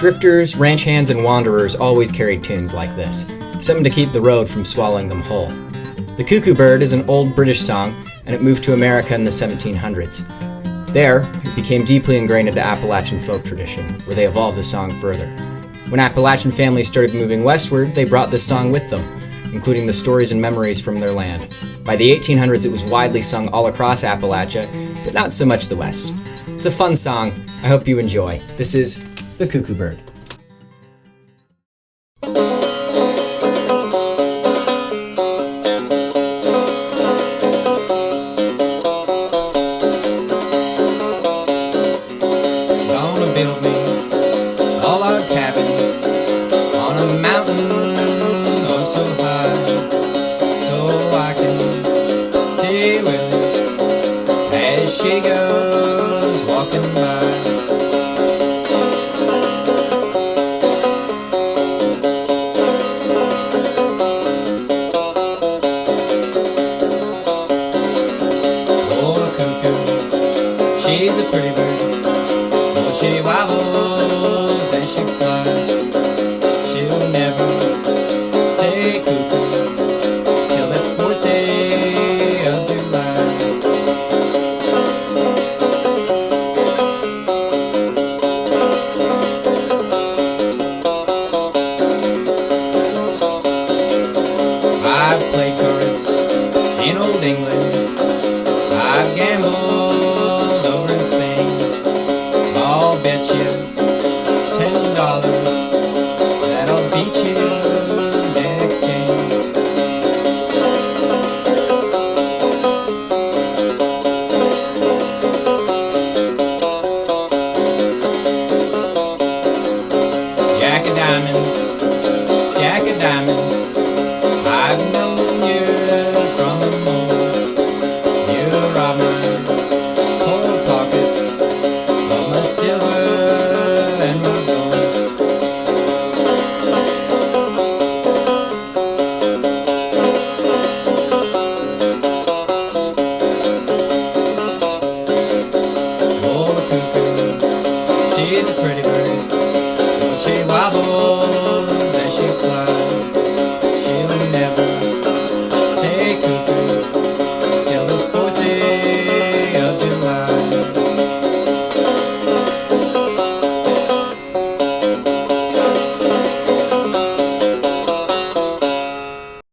Drifters, ranch hands, and wanderers always carried tunes like this, something to keep the road from swallowing them whole. The Cuckoo Bird is an old British song, and it moved to America in the 1700s. There, it became deeply ingrained into Appalachian folk tradition, where they evolved the song further. When Appalachian families started moving westward, they brought this song with them, including the stories and memories from their land. By the 1800s, it was widely sung all across Appalachia, but not so much the West. It's a fun song. I hope you enjoy. This is The Cuckoo Bird. Gonna build me a log cabin on a mountain oh so high, so I can see Willie as she goes walking by. She's a pretty bird, but she wobbles and she flies. She'll never say cuckoo till the 4th day of July. I've played cards in old England. I've gambled that'll beat you next game. Jack of diamonds, Jack of diamonds, I've known you from the morn. You robbed my cold pockets of my silver and my gold. She's a pretty